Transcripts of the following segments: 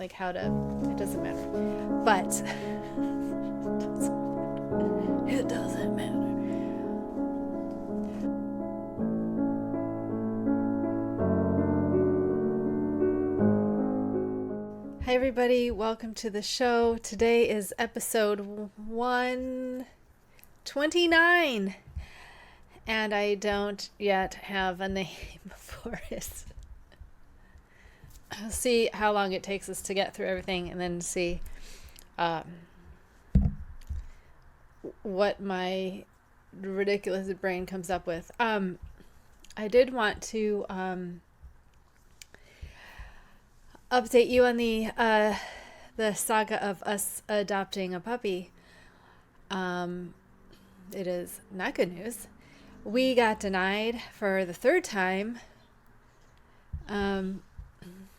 like how to, it doesn't matter. But it doesn't matter. Hi everybody, welcome to the show. Today is episode 129. And I don't yet have a name for it. I'll see how long it takes us to get through everything and then see what my ridiculous brain comes up with. I did want to update you on the saga of us adopting a puppy. It is not good news. We got denied for the third time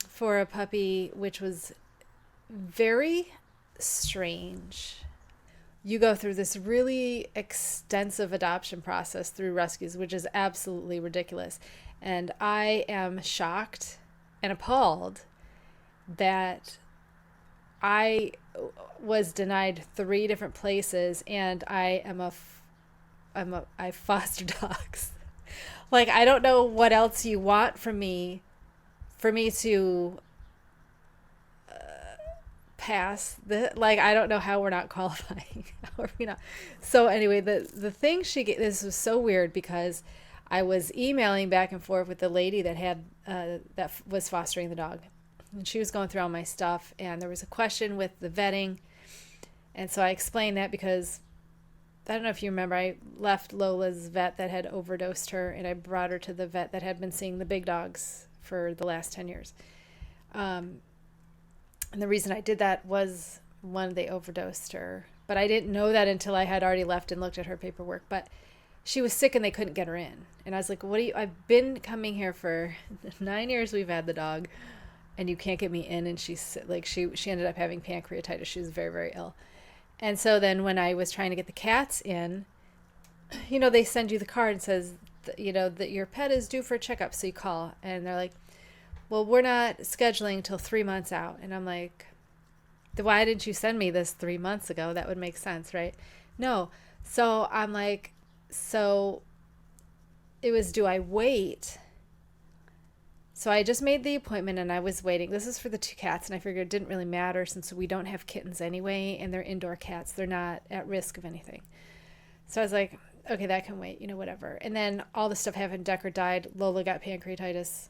for a puppy, which was very strange. You go through this really extensive adoption process through rescues, which is absolutely ridiculous. And I am shocked and appalled that I was denied 3 different places, and I foster dogs. Like, I don't know what else you want from me for me to pass the, like, I don't know how we're not qualifying. How are we not? So anyway, the thing this was so weird because I was emailing back and forth with the lady that had that was fostering the dog, and she was going through all my stuff, and there was a question with the vetting, and so I explained that because I don't know if you remember, I left Lola's vet that had overdosed her, and I brought her to the vet that had been seeing the big dogs for the last 10 years. And the reason I did that was, one, they overdosed her. But I didn't know that until I had already left and looked at her paperwork. But she was sick and they couldn't get her in. And I was like, I've been coming here for 9 years, we've had the dog, and you can't get me in. And she ended up having pancreatitis. She was very, very ill. And so then when I was trying to get the cats in, they send you the card and says, that your pet is due for a checkup. So you call and they're like, well, we're not scheduling until 3 months out. And I'm like, why didn't you send me this 3 months ago? That would make sense, right? No. So I'm like, so it was, do I wait? So I just made the appointment and I was waiting. This is for the 2 cats, and I figured it didn't really matter since we don't have kittens anyway, and they're indoor cats. They're not at risk of anything. So I was like, okay, that can wait, whatever. And then all the stuff happened. Decker died. Lola got pancreatitis.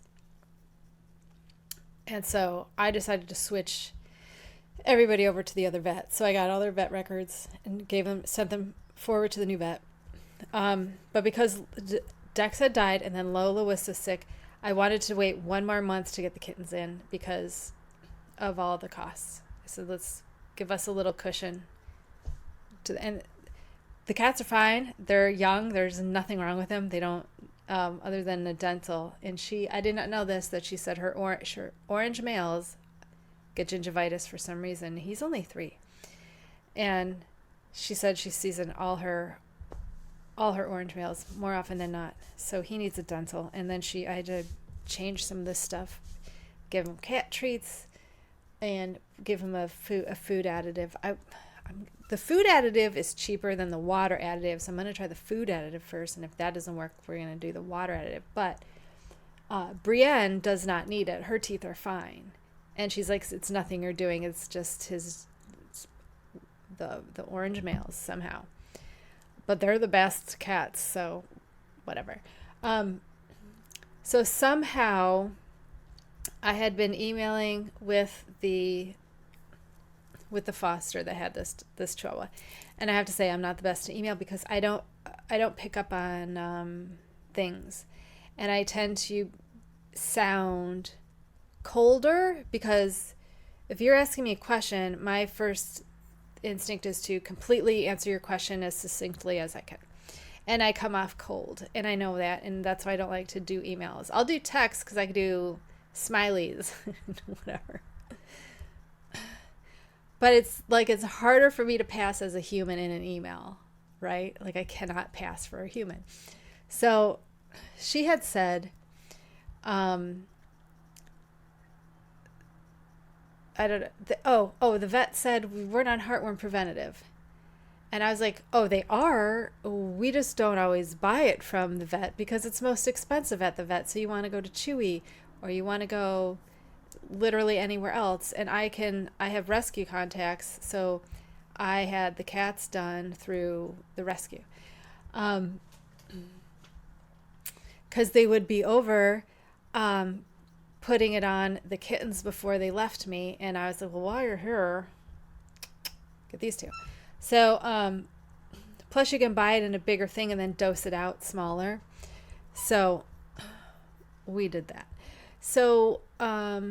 And so I decided to switch everybody over to the other vet. So I got all their vet records and sent them forward to the new vet. But because Dex had died and then Lola was so sick, I wanted to wait 1 more month to get the kittens in because of all the costs. So let's give us a little cushion. And the cats are fine. They're young. There's nothing wrong with them. They don't, other than the dental. And I did not know this, that she said her orange males get gingivitis for some reason. He's only 3. And she said she sees in all her orange males more often than not. So he needs a dental. And then I had to change some of this stuff, give him cat treats, and give him a food additive. The food additive is cheaper than the water additive, so I'm going to try the food additive first, and if that doesn't work, we're going to do the water additive. But Brienne does not need it. Her teeth are fine. And she's like, it's nothing you're doing. It's just the orange males somehow. But they're the best cats, so whatever. So somehow I had been emailing with the foster that had this chihuahua, and I have to say I'm not the best to email because I don't pick up on things, and I tend to sound colder because if you're asking me a question, my first instinct is to completely answer your question as succinctly as I can. And I come off cold, and I know that, and that's why I don't like to do emails. I'll do text because I can do smileys, whatever. But it's harder for me to pass as a human in an email, right? Like, I cannot pass for a human. So she had said, I don't know. The vet said we weren't on heartworm preventative. And I was like, oh, they are. We just don't always buy it from the vet because it's most expensive at the vet. So you want to go to Chewy, or you want to go literally anywhere else. And I have rescue contacts. So I had the cats done through the rescue. Because they would be over putting it on the kittens before they left me. And I was like, well, while you're here, get these two. So, plus you can buy it in a bigger thing and then dose it out smaller. So we did that. So, what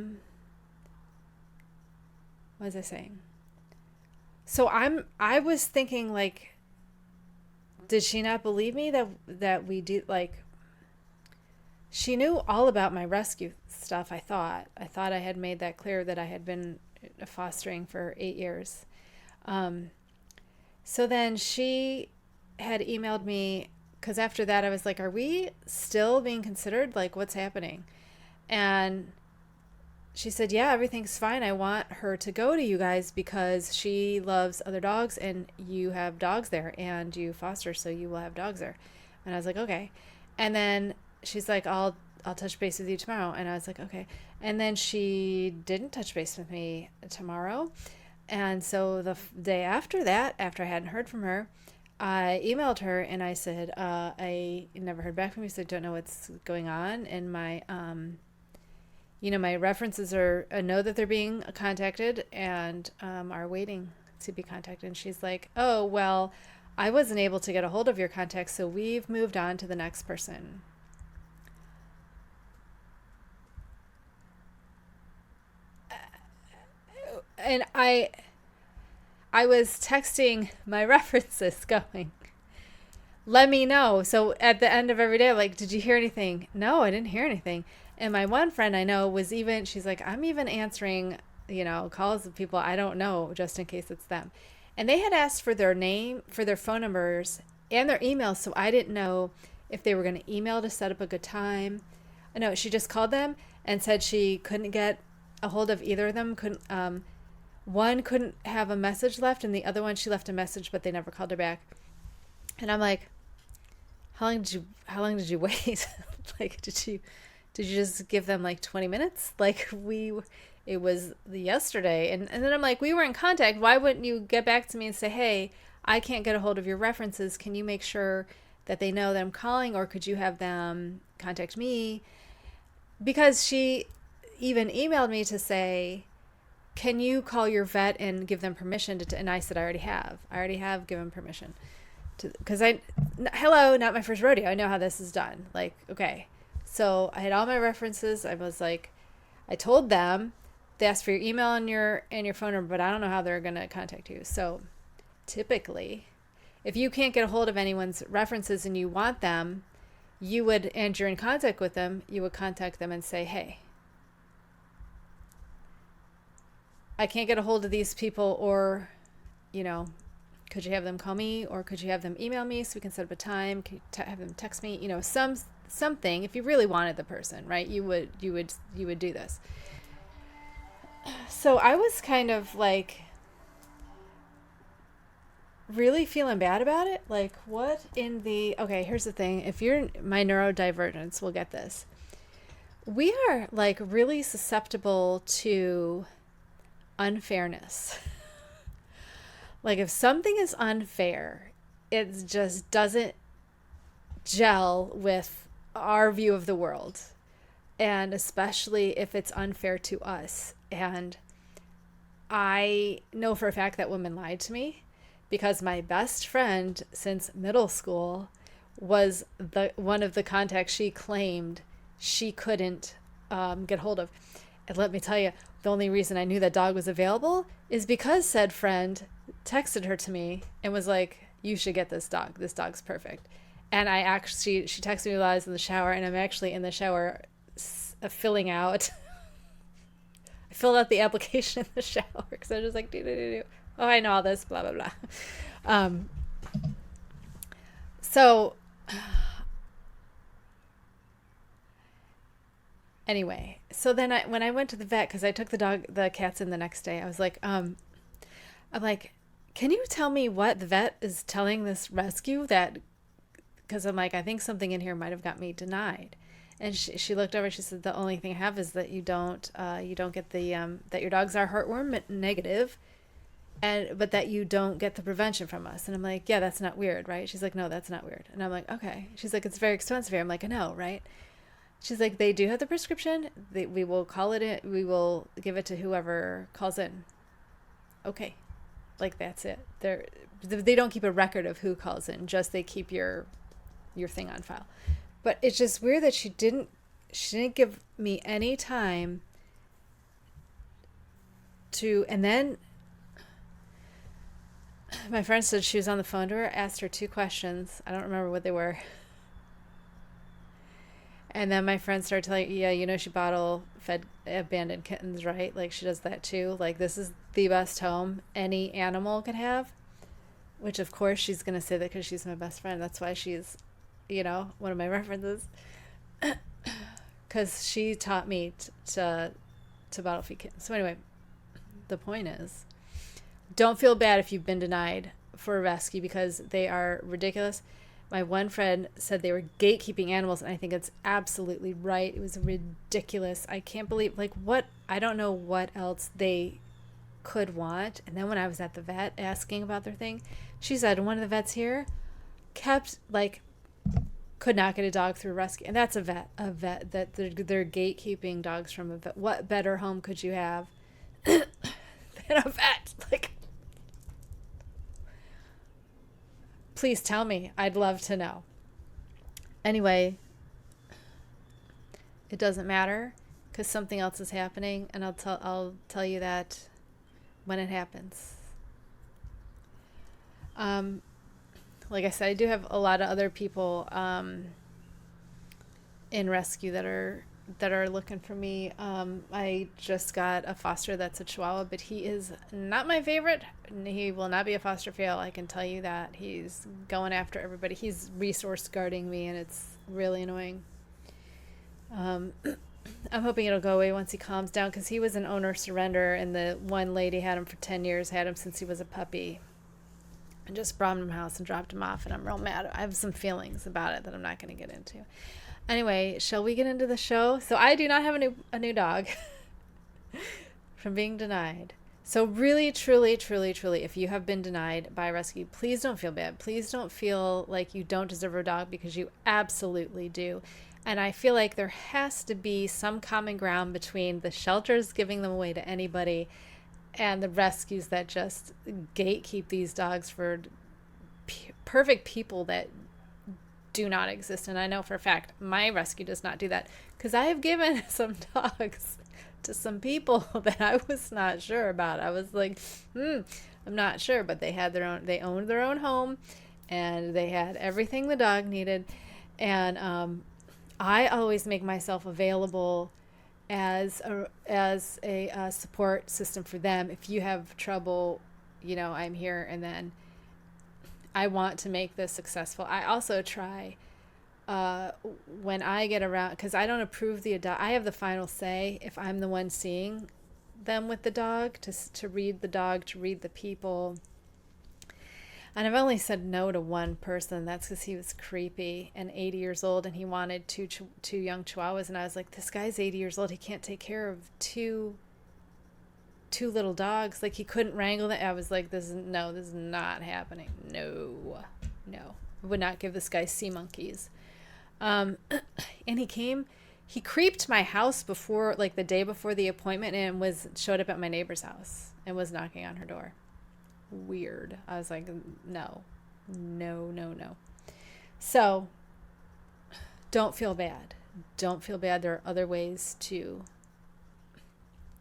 was I saying? So I was thinking, like, did she not believe me that we did, like, she knew all about my rescue stuff. I thought I had made that clear, that I had been fostering for 8 years. So then she had emailed me, because after that I was like, are we still being considered? Like, what's happening? And she said, yeah, everything's fine. I want her to go to you guys because she loves other dogs and you have dogs there and you foster, so you will have dogs there. And I was like, okay. And then she's like, I'll touch base with you tomorrow. And I was like, okay. And then she didn't touch base with me tomorrow. And so the day after that, after I hadn't heard from her, I emailed her and I said, I never heard back from you, so I don't know what's going on. And my, my references know that they're being contacted and are waiting to be contacted. And she's like, oh, well, I wasn't able to get a hold of your contact, so we've moved on to the next person. And I was texting my references going, let me know. So at the end of every day, I'm like, did you hear anything? No, I didn't hear anything. And my one friend I know she's like, I'm even answering, calls of people I don't know just in case it's them. And they had asked for their name, for their phone numbers and their emails. So I didn't know if they were going to email to set up a good time. No, she just called them and said she couldn't get a hold of either of them. One couldn't have a message left, and the other one, she left a message, but they never called her back. And I'm like, how long did you wait? Like, did you just give them like 20 minutes? Like, it was yesterday. And then I'm like, we were in contact. Why wouldn't you get back to me and say, hey, I can't get a hold of your references. Can you make sure that they know that I'm calling, or could you have them contact me? Because she even emailed me to say, can you call your vet and give them permission to, and I said, I already have given permission to, because hello, not my first rodeo. I know how this is done. Like, okay. So I had all my references. I was like, I told them, they asked for your email and your phone number, but I don't know how they're going to contact you. So typically, if you can't get a hold of anyone's references and you want them, and you're in contact with them, you would contact them and say, hey, I can't get a hold of these people, or, could you have them call me, or could you have them email me so we can set up a time? Can you have them text me? Something. If you really wanted the person, right? You would do this. So I was kind of like really feeling bad about it. Like, what in the... Okay, here's the thing. If you're my neurodivergence, we'll get this. We are like really susceptible to unfairness. Like, if something is unfair, it just doesn't gel with our view of the world, and especially if it's unfair to us. And I know for a fact that woman lied to me, because my best friend since middle school was one of the contacts she claimed she couldn't get hold of. And let me tell you, the only reason I knew that dog was available is because said friend texted her to me and was like, you should get this dog. This dog's perfect. And she texted me while I was in the shower, and I'm actually in the shower filling out. I filled out the application in the shower because I was just like, do. Oh, I know all this, blah, blah, blah. So Anyway, so then when I went to the vet, because I took the cats in the next day, I was like, I'm like, can you tell me what the vet is telling this rescue that, because I'm like, I think something in here might have got me denied. And she looked over, she said, the only thing I have is that you don't get the, that your dogs are heartworm negative, but that you don't get the prevention from us. And I'm like, yeah, that's not weird, right? She's like, no, that's not weird. And I'm like, okay. She's like, it's very expensive here. I'm like, I know, right? She's like, they do have the prescription. We will call it in. We will give it to whoever calls in. Okay. Like, that's it. They don't keep a record of who calls in. Just they keep your thing on file. But it's just weird that she didn't give me any time to, and then my friend said she was on the phone to her, asked her 2 questions. I don't remember what they were. And then my friend started telling, yeah, she bottle fed abandoned kittens, right? Like, she does that too. Like, this is the best home any animal could have, which of course she's going to say that because she's my best friend. That's why she's, one of my references, because she taught me to bottle feed kittens. So anyway, the point is, don't feel bad if you've been denied for a rescue, because they are ridiculous. My one friend said they were gatekeeping animals, and I think it's absolutely right. It was ridiculous. I can't believe, I don't know what else they could want. And then when I was at the vet asking about their thing, she said one of the vets here could not get a dog through rescue. And that's a vet that they're gatekeeping dogs from a vet. What better home could you have than a vet? Please tell me. I'd love to know. Anyway, it doesn't matter because something else is happening, and I'll tell you that when it happens. Like I said, I do have a lot of other people in rescue that are looking for me. I just got a foster that's a Chihuahua, but he is not my favorite. He will not be a foster fail. I can tell you that. He's going after everybody. He's resource guarding me, and it's really annoying. I'm hoping it'll go away once he calms down, because he was an owner surrender, and the one lady had him for 10 years, had him since he was a puppy, and just brought him to my house and dropped him off, and I'm real mad. I have some feelings about it that I'm not going to get into. Anyway, shall we get into the show? So I do not have a new dog from being denied. So really, truly, truly, truly, if you have been denied by a rescue, please don't feel bad. Please don't feel like you don't deserve a dog, because you absolutely do. And I feel like there has to be some common ground between the shelters giving them away to anybody and the rescues that just gatekeep these dogs for perfect people that do not exist. And I know for a fact my rescue does not do that, because I have given some dogs to some people that I was not sure about. I was like, I'm not sure, but they owned their own home, and they had everything the dog needed. And I always make myself available as a support system for them. If you have trouble, I'm here. And then I want to make this successful. I also try when I get around, because I don't approve I have the final say if I'm the one seeing them with the dog, to read the dog, to read the people. And I've only said no to one person. That's because he was creepy and 80 years old, and he wanted two young Chihuahuas. And I was like, this guy's 80 years old. He can't take care of two little dogs. Like, he couldn't wrangle them. I was like, this is not happening. No. I would not give this guy sea monkeys. And he creeped my house before, like the day before the appointment, and showed up at my neighbor's house and was knocking on her door. Weird. I was like, no. So don't feel bad. There are other ways to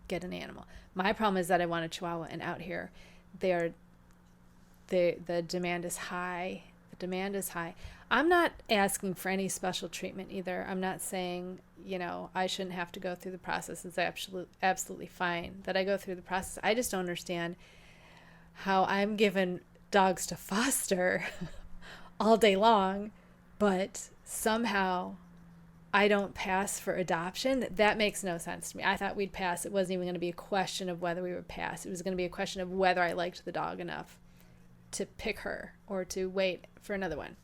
get an animal. My problem is that I want a Chihuahua, and out here the demand is high. I'm not asking for any special treatment either. I'm not saying, I shouldn't have to go through the process. It's absolutely fine that I go through the process. I just don't understand how I'm given dogs to foster all day long, but somehow I don't pass for adoption, that makes no sense to me. I thought we'd pass. It wasn't even going to be a question of whether we would pass. It was going to be a question of whether I liked the dog enough to pick her or to wait for another one.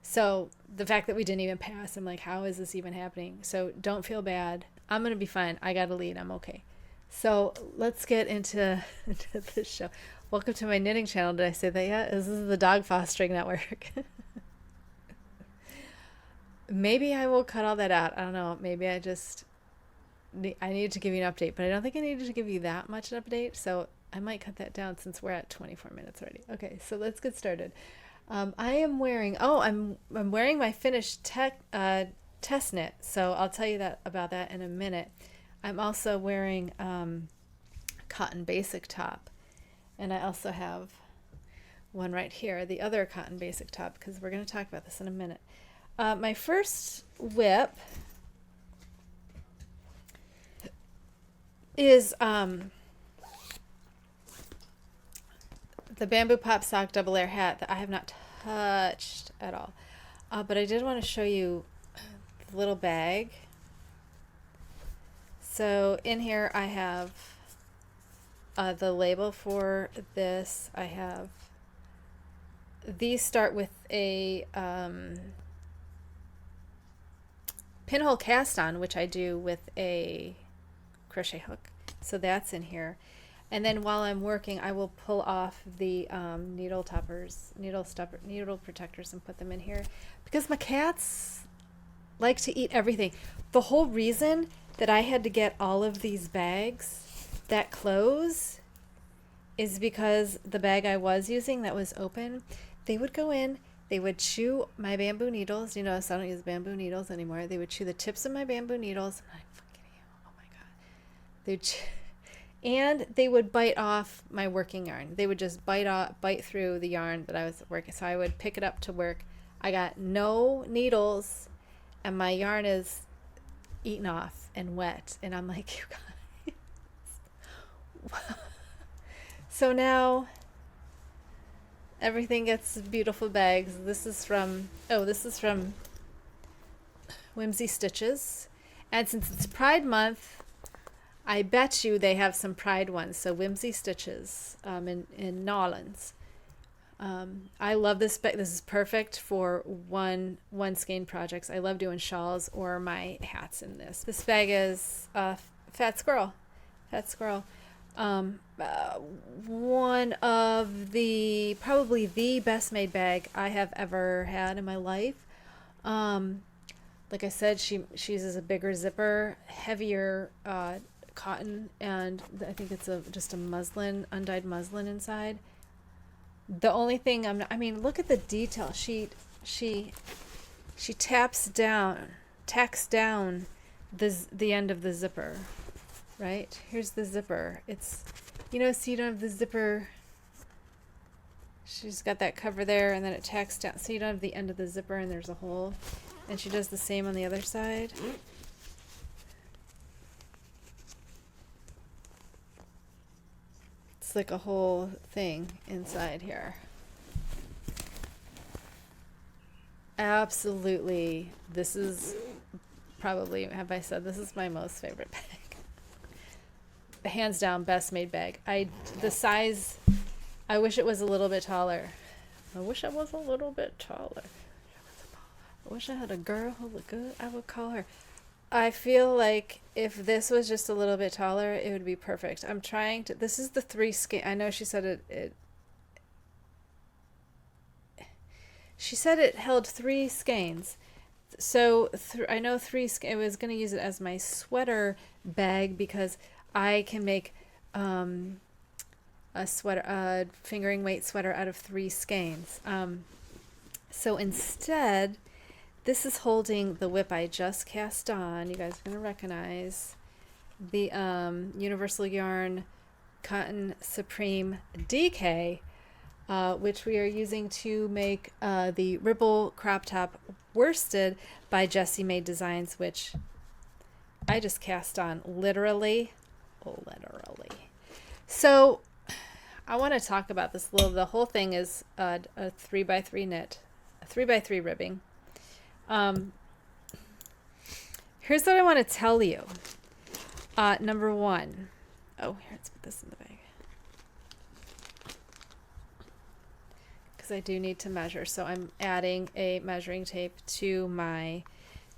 So the fact that we didn't even pass, I'm like, how is this even happening? So don't feel bad. I'm going to be fine. I got a lead. I'm okay. So let's get into this show. Welcome to my knitting channel. Did I say that yet? This is the Dog Fostering Network. Maybe I will cut all that out. I don't know. Maybe I needed to give you an update, but I don't think I needed to give you that much an update. So I might cut that down since we're at 24 minutes already. Okay, so let's get started. I am wearing, I'm wearing my finished test knit. So I'll tell you about that in a minute. I'm also wearing cotton basic top. And I also have one right here, the other cotton basic top, because we're going to talk about this in a minute. My first whip is the Bamboo Pop Sock Double Air Hat that I have not touched at all. But I did want to show you the little bag. So in here I have the label for this. I have, these start with a pinhole cast on, which I do with a crochet hook. So that's in here. And then while I'm working, I will pull off the needle protectors and put them in here because my cats like to eat everything. The whole reason that I had to get all of these bags that close is because the bag I was using that was open, they would go in, they would chew my bamboo needles. You notice I don't use bamboo needles anymore. They would chew the tips of my bamboo needles. I'm fucking you. Oh my God. And they would bite off my working yarn. They would just bite through the yarn that I was working. So I would pick it up to work. I got no needles and my yarn is eaten off and wet. And I'm like, you guys. So now everything gets beautiful bags. This is from Whimsy Stitches. And since it's Pride Month, I bet you they have some Pride ones. So Whimsy Stitches in Nolans. I love this bag. This is perfect for one skein projects. I love doing shawls or my hats in this. This bag is Fat Squirrel. One of probably the best made bag I have ever had in my life. Like I said, she uses a bigger zipper, heavier cotton, and I think it's just a muslin, undyed muslin inside. The only thing look at the detail. She tacks down the end of the zipper. Right? Here's the zipper. It's, so you don't have the zipper. She's got that cover there and then it tacks down. So you don't have the end of the zipper and there's a hole. And she does the same on the other side. It's like a whole thing inside here. Absolutely. This is probably, have I said, this is my most favorite bag. Hands down best made bag. The size, I wish it was a little bit taller. I wish I had a girl who looked good. I would call her. I feel like if this was just a little bit taller, it would be perfect. I'm trying to, this is the 3 skein. I know she said she said it held 3 skeins. So I know 3 I was going to use it as my sweater bag because I can make a fingering weight sweater out of 3 skeins. So instead, this is holding the whip I just cast on. You guys are going to recognize the Universal Yarn Cotton Supreme DK, which we are using to make the Ripple Crop Top Worsted by Jessie Made Designs, which I just cast on literally. So I want to talk about this a little. The whole thing is a 3x3 knit, a 3x3 ribbing. here's what I want to tell you. Number one. Oh, here, let's put this in the bag. Because I do need to measure. So I'm adding a measuring tape to my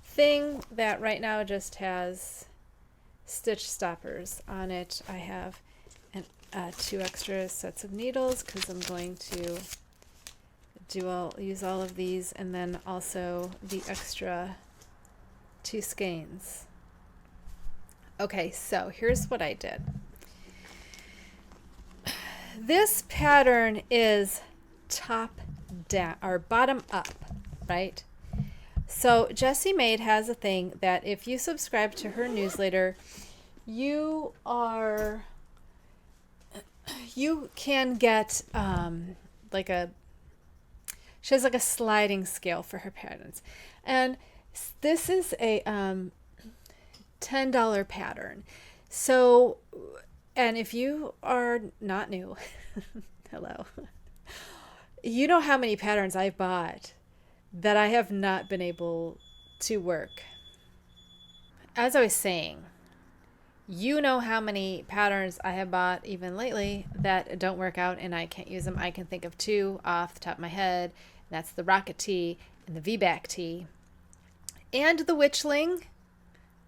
thing that right now just has stitch stoppers on it. I have 2 extra sets of needles because I'm going to use all of these, and then also the extra 2 skeins. Okay, so here's what I did. This pattern is top down or bottom up, right? So Jessie Maid has a thing that if you subscribe to her newsletter, you can get she has like a sliding scale for her patterns. And this is a $10 pattern. So, and if you are not new, hello, you know how many patterns I've bought that I have not been able to work. As I was saying, you know how many patterns I have bought even lately that don't work out and I can't use them. I can think of 2 off the top of my head. And that's the Rocket Tee and the V-back tee. And the Witchling.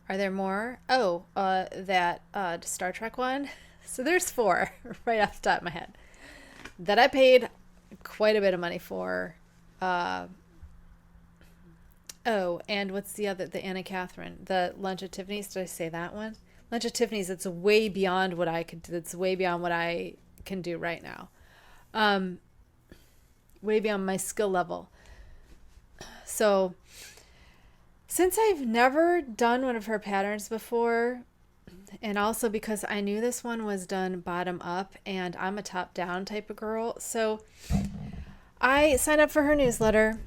Are there more? Oh, that Star Trek one. So there's 4 right off the top of my head that I paid quite a bit of money for. Oh, and what's the other? The Anna Catherine, the Lunch at Tiffany's. Did I say that one? Lunch at Tiffany's. It's way beyond what I could do. It's way beyond what I can do right now. Way beyond my skill level. So since I've never done one of her patterns before, and also because I knew this one was done bottom up and I'm a top down type of girl, so I signed up for her newsletter,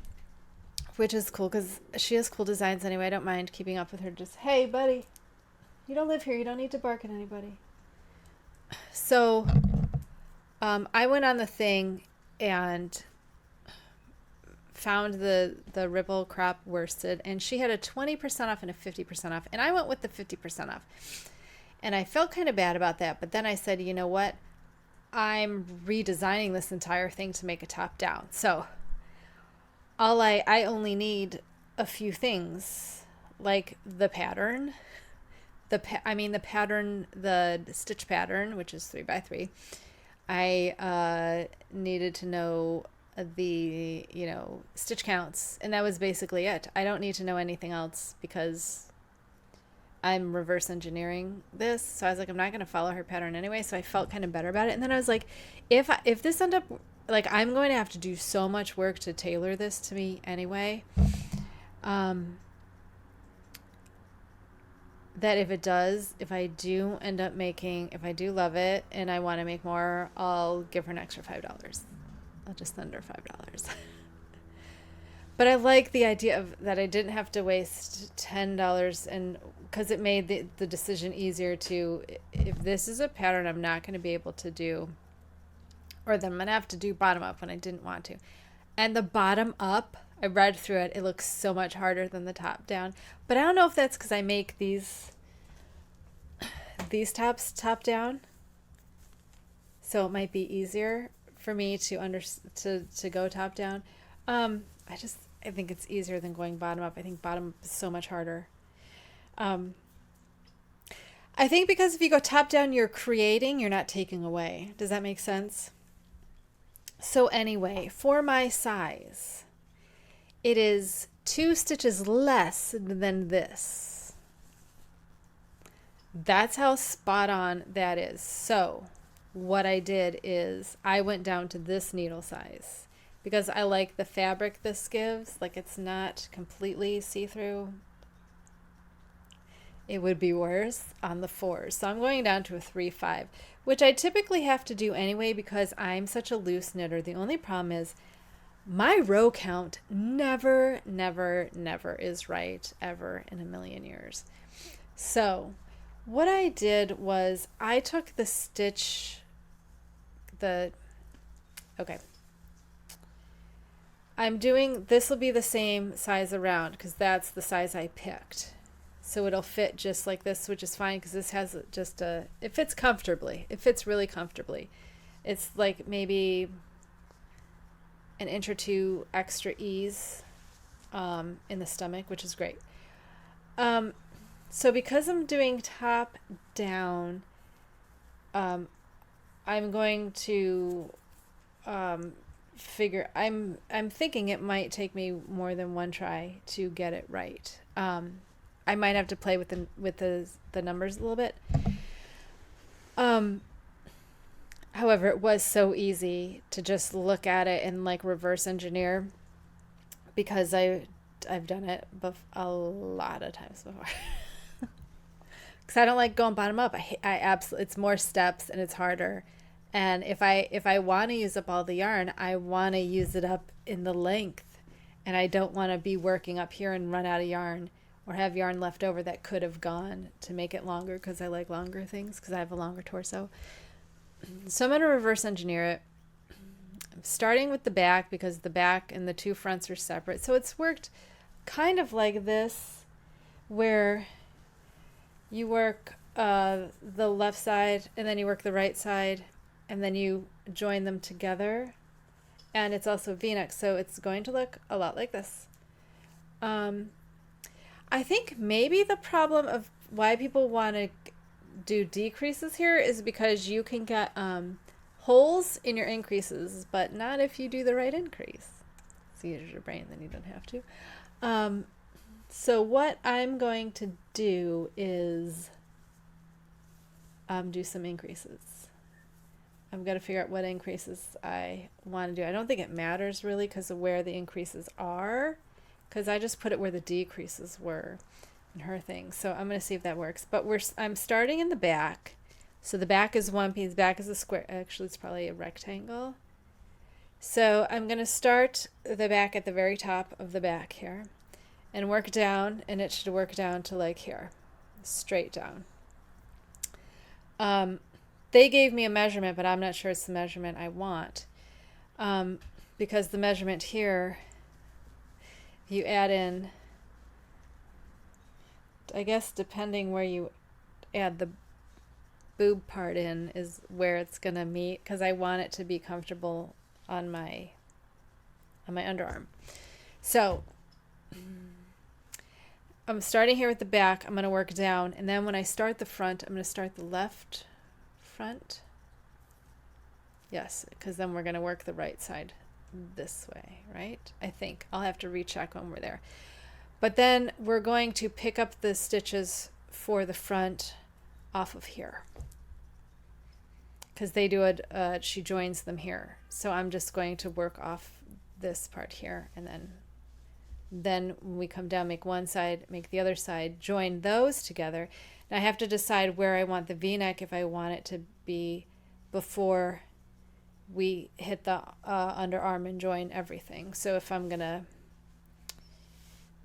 which is cool because she has cool designs anyway. I don't mind keeping up with her. Just, hey buddy, you don't live here, you don't need to bark at anybody. So I went on the thing and found the Ripple crop worsted, and she had a 20% off and a 50% off, and I went with the 50% off, and I felt kind of bad about that. But then I said, you know what, I'm redesigning this entire thing to make a top down, so I only need a few things, like the pattern, the stitch pattern, which is 3x3. I needed to know the stitch counts, and that was basically it. I don't need to know anything else because I'm reverse engineering this. So I was like, I'm not going to follow her pattern anyway, so I felt kind of better about it. And then I was like, if this end up, like, I'm going to have to do so much work to tailor this to me anyway, that if I do love it and I want to make more, I'll give her an extra $5. I'll just send her $5. But I like the idea of that I didn't have to waste $10, and because it made the decision easier to, if this is a pattern I'm not going to be able to do, or then I'm going to have to do bottom up when I didn't want to. And the bottom up, I read through it, it looks so much harder than the top down. But I don't know if that's because I make these tops top down, so it might be easier for me to go top down. I think it's easier than going bottom up. I think bottom up is so much harder. I think because if you go top down, you're creating, you're not taking away. Does that make sense? So anyway, for my size, it is 2 stitches less than this. That's how spot on that is. So what I did is I went down to this needle size because I like the fabric this gives. Like, it's not completely see-through. It would be worse on the 4s. So I'm going down to a 3/5, which I typically have to do anyway because I'm such a loose knitter. The only problem is my row count never is right ever in a million years. So what I did was I took the stitch, I'm doing, this will be the same size around because that's the size I picked. So it'll fit just like this, which is fine because this has just it fits comfortably. It fits really comfortably. It's like maybe an inch or two extra ease in the stomach, which is great. So because I'm doing top down, I'm going to figure, I'm thinking it might take me more than one try to get it right. I might have to play with the numbers a little bit. However, it was so easy to just look at it and like reverse engineer, because I've done it a lot of times before. Because I don't like going bottom up. I absolutely, it's more steps and it's harder. And if I want to use up all the yarn, I want to use it up in the length, and I don't want to be working up here and run out of yarn or have yarn left over that could have gone to make it longer, because I like longer things because I have a longer torso. So I'm going to reverse engineer it. I'm starting with the back because the back and the two fronts are separate. So it's worked kind of like this, where you work the left side and then you work the right side and then you join them together. And it's also V-neck, so it's going to look a lot like this. I think maybe the problem of why people want to do decreases here is because you can get holes in your increases, but not if you do the right increase. So you use your brain, then you don't have to. So what I'm going to do is do some increases. I'm going to figure out what increases I want to do. I don't think it matters really because of where the increases are, because I just put it where the decreases were in her thing. So I'm going to see if that works. But I'm starting in the back. So the back is one piece, back is a square. Actually, it's probably a rectangle. So I'm going to start the back at the very top of the back here and work down, and it should work down to like here, straight down. They gave me a measurement, but I'm not sure it's the measurement I want, because the measurement here, you add in, I guess depending where you add the boob part in is where it's going to meet, because I want it to be comfortable on my underarm. So I'm starting here with the back. I'm going to work down, and then when I start the front, I'm going to start the left front. Yes, because then we're going to work the right side this way, right? I think I'll have to recheck when we're there. But then we're going to pick up the stitches for the front off of here, because they do it, she joins them here. So I'm just going to work off this part here, and then when we come down, make one side, make the other side, join those together. Now I have to decide where I want the V-neck, if I want it to be before we hit the underarm and join everything. So if I'm gonna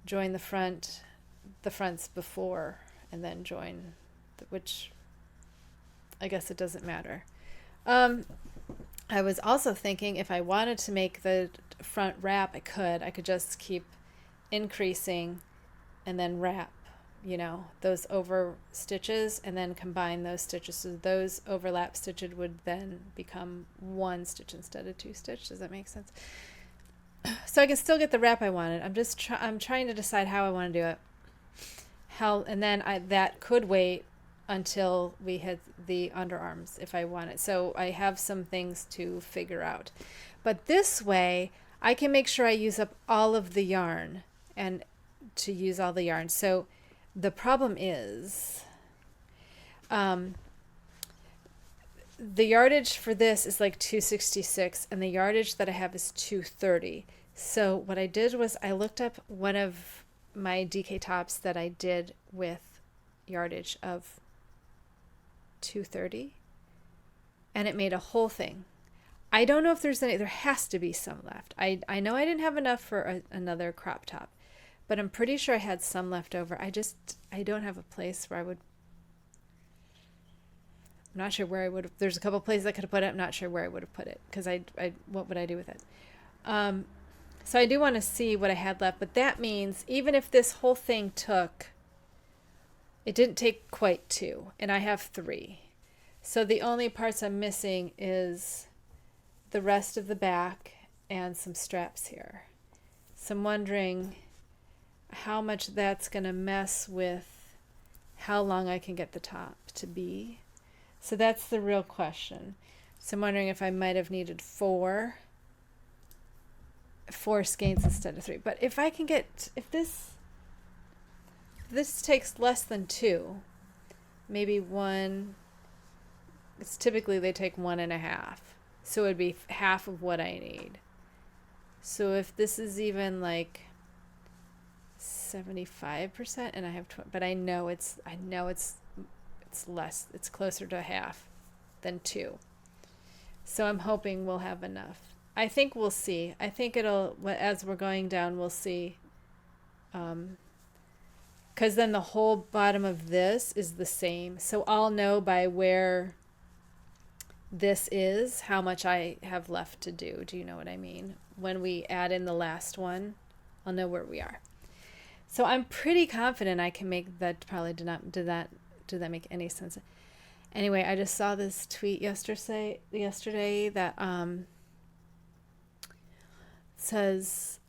join the front's before and then join, which I guess it doesn't matter. I was also thinking if I wanted to make the front wrap, I could just keep increasing and then wrap, you know, those over stitches, and then combine those stitches. So those overlap stitches would then become one stitch instead of two stitch. Does that make sense? So I can still get the wrap I wanted. I'm trying to decide how I want to do it. And then that could wait until we hit the underarms if I want it. So I have some things to figure out. But this way I can make sure I use up all of the yarn, and to use all the yarn. So the problem is the yardage for this is like 266, and the yardage that I have is 230. So what I did was I looked up one of my DK tops that I did with yardage of 230, and it made a whole thing. I don't know if there's there has to be some left. I know I didn't have enough for another crop top, but I'm pretty sure I had some left over. I don't have a place where I'm not sure where I would have. There's a couple places I could have put it. I'm not sure where I would have put it, because what would I do with it? So I do want to see what I had left, but that means even if this whole thing took It didn't take quite 2, and I have 3. So the only parts I'm missing is the rest of the back and some straps here. So I'm wondering how much that's going to mess with how long I can get the top to be. So that's the real question. So I'm wondering if I might have needed 4 skeins instead of 3. But if I can get, if this takes less than 2, maybe 1, it's typically they take 1.5. So it would be half of what I need. So if this is even like 75% and I have 20, but I know it's less, it's closer to half than 2. So I'm hoping we'll have enough. I think we'll see. I think it'll, as we're going down, we'll see. Because then the whole bottom of this is the same. So I'll know by where this is how much I have left to do. Do you know what I mean? When we add in the last one, I'll know where we are. So I'm pretty confident I can make that. Probably did that make any sense? Anyway, I just saw this tweet yesterday that says,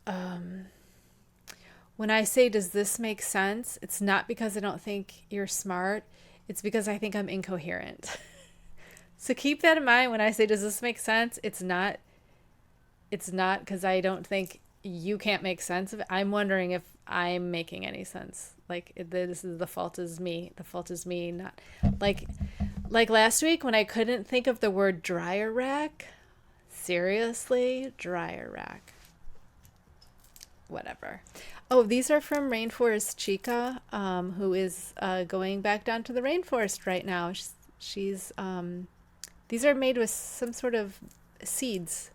when I say, does this make sense? It's not because I don't think you're smart. It's because I think I'm incoherent. So keep that in mind when I say, does this make sense? It's not because I don't think you can't make sense of it. I'm wondering if I'm making any sense. Like, this is the fault is me. The fault is me. Not like last week when I couldn't think of the word dryer rack. Seriously, dryer rack. Whatever. Oh, these are from Rainforest Chica, who is going back down to the rainforest right now. She's these are made with some sort of seeds,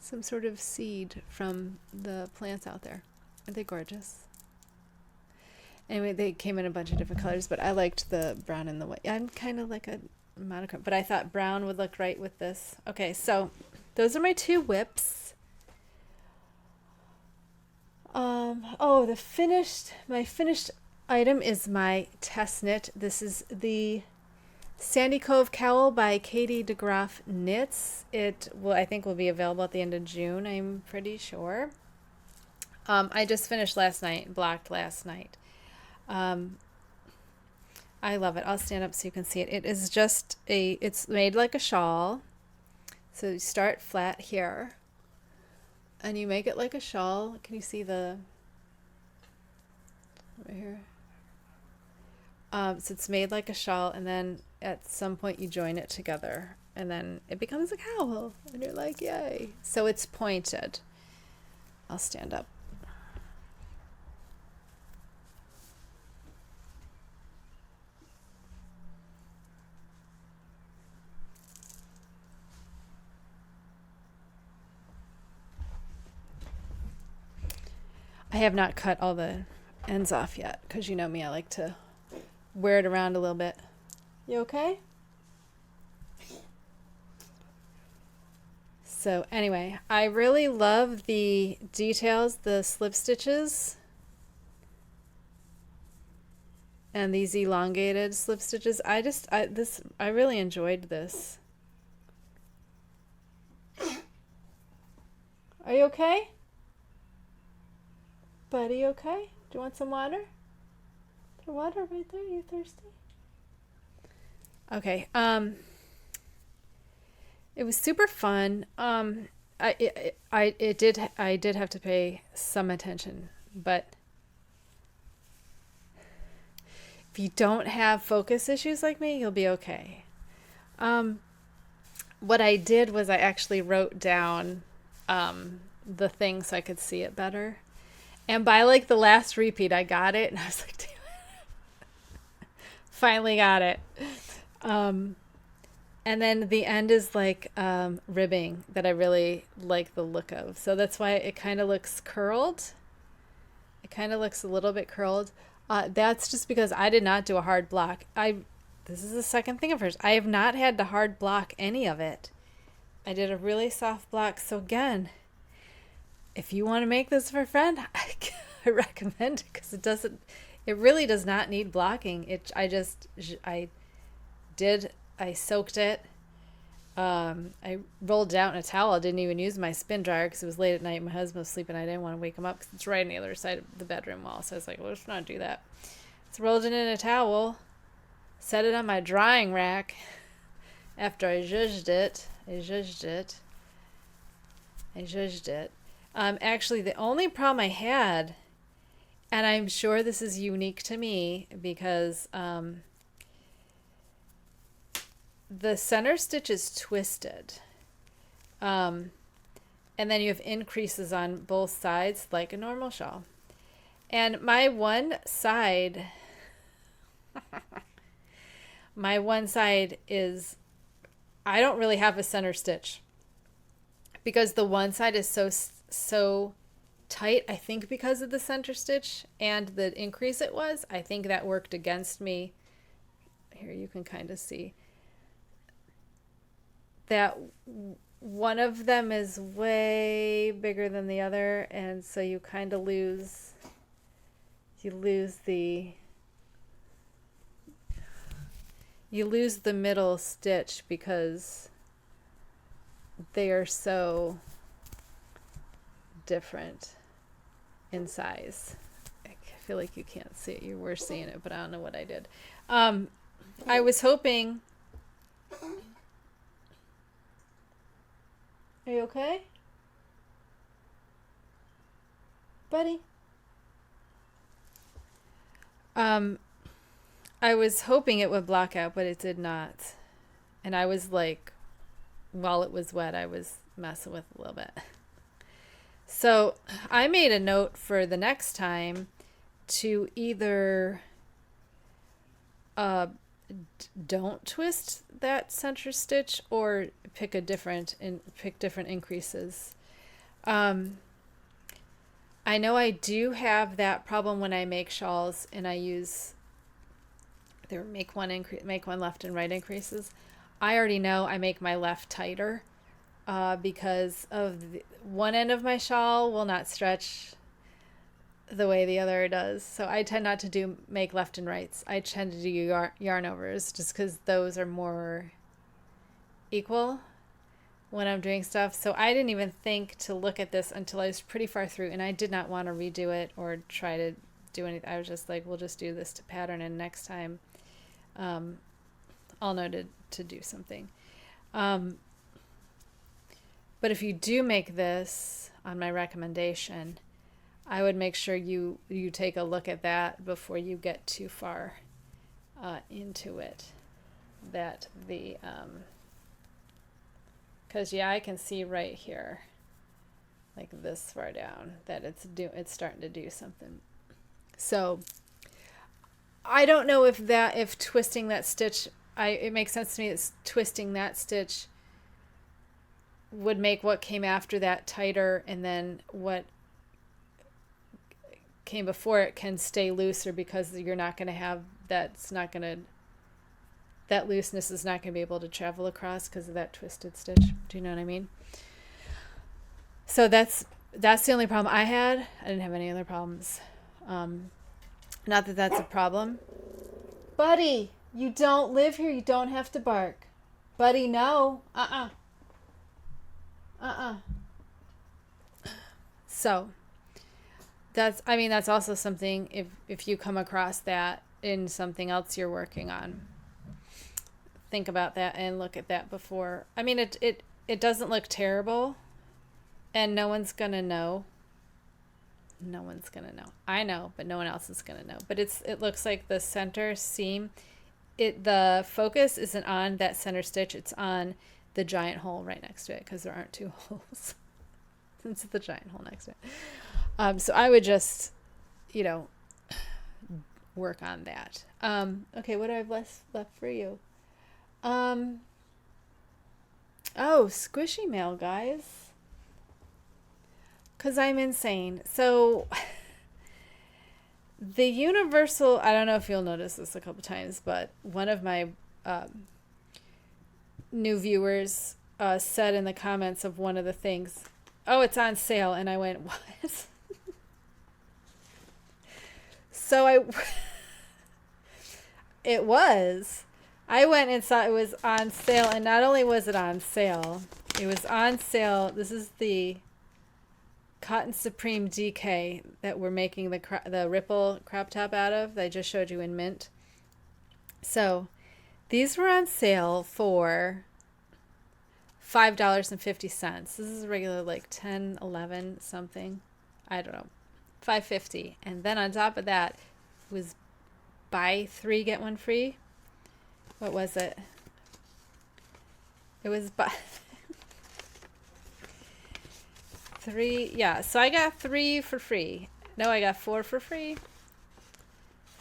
some sort of seed from the plants out there. Aren't they gorgeous? Anyway, they came in a bunch of different colors, but I liked the brown and the white. I'm kind of like a monochrome, but I thought brown would look right with this. Okay, so those are my 2 whips. Oh, my finished item is my test knit. This is the Sandy Cove Cowl by Katie DeGraff Knits. It will, I think, will be available at the end of June. I'm pretty sure. I just finished last night, blocked last night. I love it. I'll stand up so you can see it. It is just it's made like a shawl. So you start flat here and you make it like a shawl. Can you see the, right here? So it's made like a shawl, and then at some point you join it together and then it becomes a cowl and you're like, yay. So it's pointed. I'll stand up. I have not cut all the ends off yet because you know me, I like to wear it around a little bit. You okay? So anyway, I really love the details, the slip stitches and these elongated slip stitches. I really enjoyed this. Are you okay? Buddy, okay? Do you want some water? There's water right there. You thirsty? Okay. It was super fun. I did have to pay some attention, but if you don't have focus issues like me, you'll be okay. What I did was I actually wrote down the thing so I could see it better. And by like the last repeat, I got it, and I was like, damn it. Finally got it. And then the end is like ribbing that I really like the look of. So that's why it kind of looks curled. It kind of looks a little bit curled. That's just because I did not do a hard block. This is the second thing of hers. I have not had to hard block any of it. I did a really soft block. So again, if you want to make this for a friend, I recommend it because It really does not need blocking. I soaked it. I rolled it out in a towel. I didn't even use my spin dryer because it was late at night. My husband was sleeping. I didn't want to wake him up because it's right on the other side of the bedroom wall. So I was like, well, let's not do that. So rolled it in a towel, set it on my drying rack after I zhuzhed it. Actually, the only problem I had, and I'm sure this is unique to me because the center stitch is twisted. And then you have increases on both sides like a normal shawl. And my one side is, I don't really have a center stitch because the one side is so tight. I think because of the center stitch and the increase it was, I think that worked against me. Here you can kind of see that one of them is way bigger than the other, and so you kind of lose the middle stitch because they are so different in size. I feel like you can't see it. You were seeing it, but I don't know what I did. I was hoping. Are you okay? Buddy? I was hoping it would block out, but it did not. And I was like, while it was wet, I was messing with it a little bit. So I made a note for the next time to either don't twist that center stitch or pick different increases. I know I do have that problem when I make shawls and I use make one left and right increases. I already know I make my left tighter because of one end of my shawl will not stretch the way the other does. So I tend not to make left and rights. I tend to do yarn overs just because those are more equal when I'm doing stuff. So I didn't even think to look at this until I was pretty far through, and I did not want to redo it or try to do anything. I was just like, we'll just do this to pattern, and next time I'll know to do something. But if you do make this on my recommendation, I would make sure you take a look at that before you get too far into it. That the because I can see right here, like this far down, that it's starting to do something. So I don't know if twisting that stitch, it makes sense to me that twisting that stitch would make what came after that tighter, and then what came before it can stay looser because you're not going to have that looseness is not going to be able to travel across because of that twisted stitch. Do you know what I mean? So that's the only problem I had. I didn't have any other problems. Not that that's a problem. Buddy, you don't live here. You don't have to bark. Buddy, no. So that's also something, if you come across that in something else you're working on, think about that and look at that before. I mean, it doesn't look terrible, and no one's gonna know. No one's gonna know. I know, but no one else is gonna know. But it looks like the center seam, the focus isn't on that center stitch. It's on the giant hole right next to it, because there aren't two holes. It's the giant hole next to it. So I would just, work on that. Okay, what do I have left for you? Squishy mail, guys. Because I'm insane. So the universal, I don't know if you'll notice this a couple times, but one of my new viewers said in the comments of one of the things, "Oh, it's on sale." And I went, "What?" So it was. I went and saw it was on sale, and not only was it on sale, it was on sale. This is the Cotton Supreme DK that we're making the ripple crop top out of that I just showed you in mint. So these were on sale for $5.50. This is regular like 10, 11 something. I don't know. $5.50. And then on top of that was buy 3 get 1 free. What was it? It was buy 3. Yeah, so I got 3 for free. No, I got 4 for free.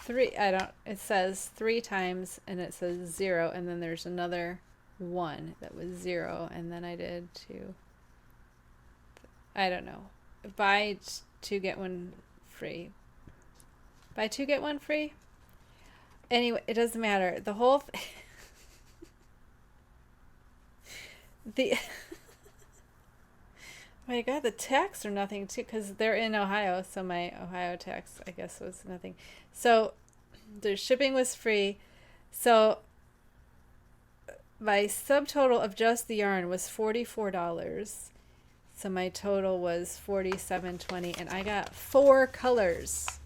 3, I don't, it says 3 times and it says 0, and then there's another 1 that was 0, and then I did 2. I don't know. Buy 2 get 1 free. Buy 2 get 1 free. Anyway, it doesn't matter. The whole I got the tax or nothing too, because they're in Ohio, so my Ohio tax, I guess, was nothing. So the shipping was free. So my subtotal of just the yarn was $44. So my total was $47.20, and I got 4 colors.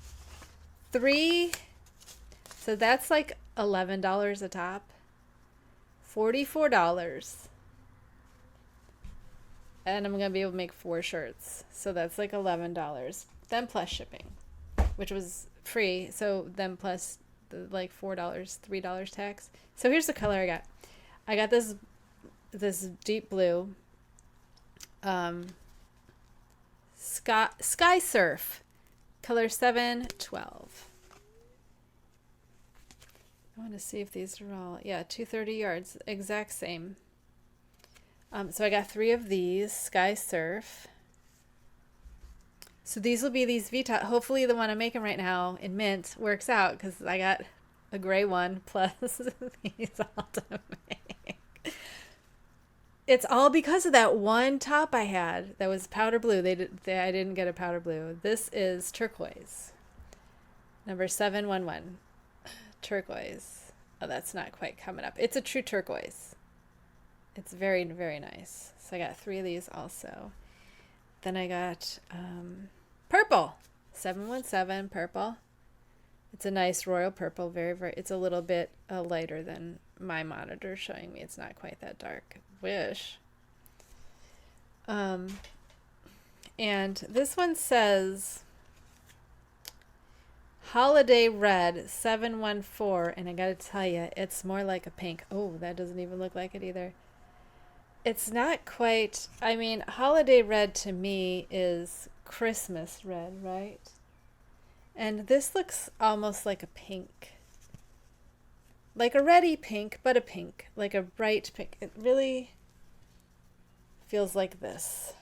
3. So that's like $11 a top. $44. And I'm going to be able to make 4 shirts. So that's like $11. Then plus shipping, which was free. So then plus the like $4, $3 tax. So here's the color I got. I got this deep blue. Sky Surf. Color 712. I want to see if these are all, yeah, 230 yards, exact same. So I got 3 of these, Sky Surf. So these will be these V-top. Hopefully the one I'm making right now in mint works out, because I got a gray one plus these all to make. It's all because of that one top I had that was powder blue. I didn't get a powder blue. This is turquoise. Number 711. Turquoise. Oh, that's not quite coming up. It's a true turquoise. It's very, very nice. So I got 3 of these also. Then I got purple. 717 purple. It's a nice royal purple. Very, very. It's a little bit lighter than my monitor showing me. It's not quite that dark. Wish. And this one says Holiday Red 714, and I gotta tell you, it's more like a pink. Oh, that doesn't even look like it either. It's not quite, I mean, Holiday Red to me is Christmas red, right? And this looks almost like a pink. Like a reddy pink, but a pink. Like a bright pink. It really feels like this.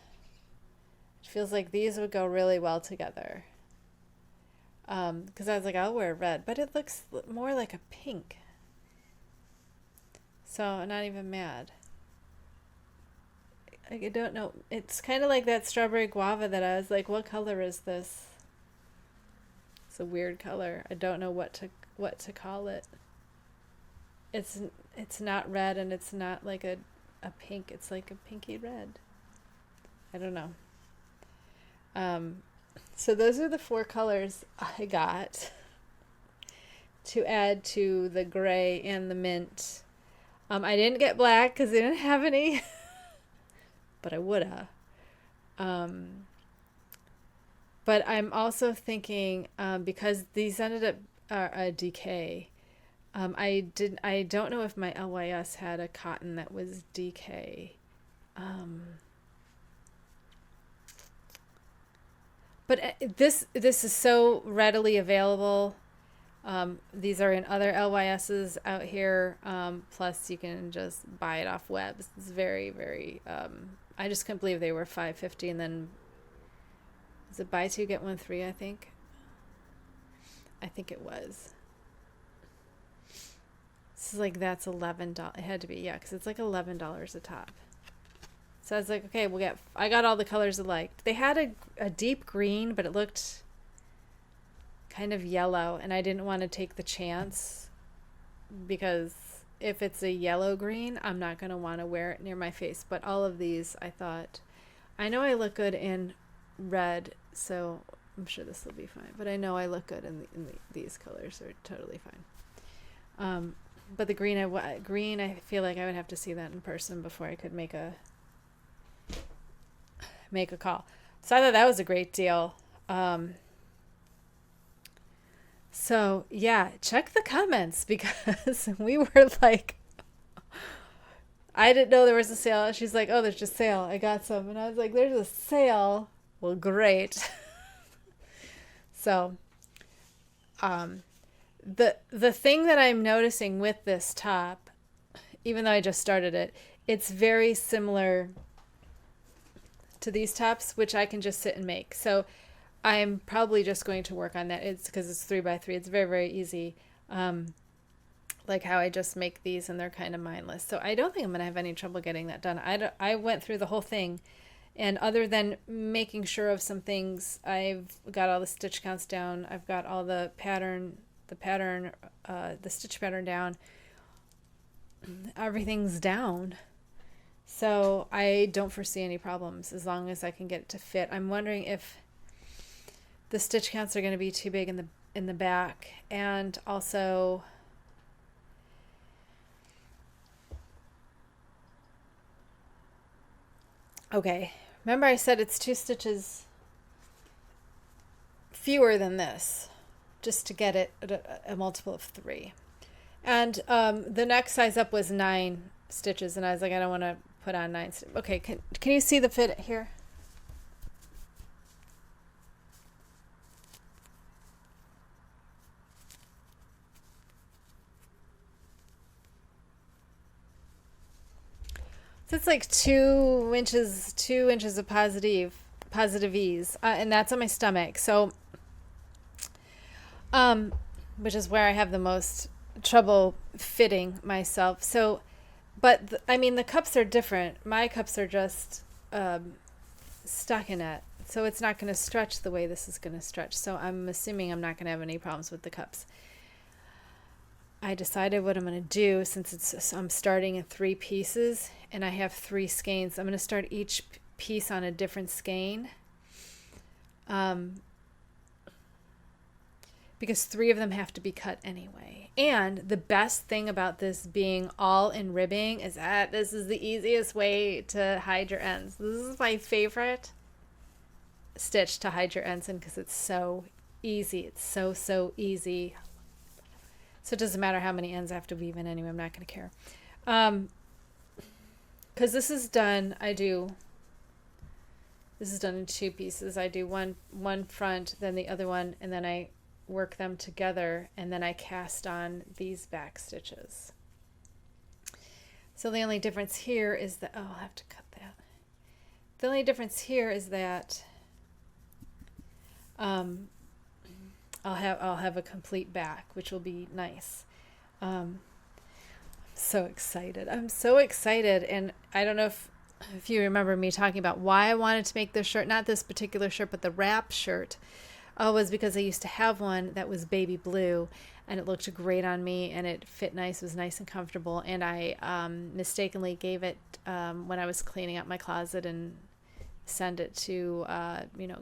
It feels like these would go really well together. Because I was like, I'll wear red, but it looks more like a pink. So I'm not even mad. I don't know. It's kind of like that strawberry guava that I was like, what color is this? It's a weird color. I don't know what to call it. It's not red, and it's not like a pink. It's like a pinky red. I don't know. So those are the 4 colors I got to add to the gray and the mint. I didn't get black because they didn't have any, but I would have. But I'm also thinking, because these ended up a DK, I don't know if my LYS had a cotton that was DK. But this is so readily available. These are in other LYSs out here. Plus you can just buy it off webs. It's very, very, I just couldn't believe they were $5.50, and then is it buy 2 get 1 free, I think it was. This is like, that's $11. It had to be, yeah, because it's like $11 a top. So I was like, okay, I got all the colors I liked. They had a deep green, but it looked kind of yellow, and I didn't want to take the chance because if it's a yellow green, I'm not going to want to wear it near my face. But all of these, I thought, I know I look good in red, so I'm sure this will be fine. But I know I look good in these colors are totally fine. But the green, I feel like I would have to see that in person before I could make a call. So I thought that was a great deal. So yeah, check the comments because we were like, I didn't know there was a sale. She's like, oh, there's just sale. I got some. And I was like, there's a sale. Well, great. So, the thing that I'm noticing with this top, even though I just started it, it's very similar to these tops, which I can just sit and make. So I'm probably just going to work on that. It's because it's 3x3. It's very, very easy. Like how I just make these and they're kind of mindless. So I don't think I'm going to have any trouble getting that done. I went through the whole thing, and other than making sure of some things, I've got all the stitch counts down. I've got all the stitch pattern down. Everything's down. So I don't foresee any problems as long as I can get it to fit. I'm wondering if the stitch counts are going to be too big in the back, and also okay, remember I said it's 2 stitches fewer than this just to get it a multiple of 3. And the next size up was 9 stitches, and I was like, I don't want to put on 9 stitches. Okay, can you see the fit here? So it's like 2 inches of positive ease, and that's on my stomach. So, which is where I have the most trouble fitting myself. So, but I mean, the cups are different. My cups are just stockinette, so it's not going to stretch the way this is going to stretch. So I'm assuming I'm not going to have any problems with the cups. I decided what I'm going to do, since I'm starting in 3 pieces and I have 3 skeins. I'm going to start each piece on a different skein, because 3 of them have to be cut anyway. And the best thing about this being all in ribbing is that this is the easiest way to hide your ends. This is my favorite stitch to hide your ends in because it's so easy. It's so easy. So it doesn't matter how many ends I have to weave in anyway. I'm not going to care. Because this is done, this is done in 2 pieces. I do one front, then the other one, and then I work them together, and then I cast on these back stitches. So the only difference here is that, oh, I'll have to cut that. The only difference here is that I'll have a complete back, which will be nice. I'm so excited. I'm so excited. And I don't know if you remember me talking about why I wanted to make this shirt, not this particular shirt, but the wrap shirt, was because I used to have one that was baby blue, and it looked great on me, and it fit nice, was nice and comfortable. And I mistakenly gave it when I was cleaning up my closet and send it to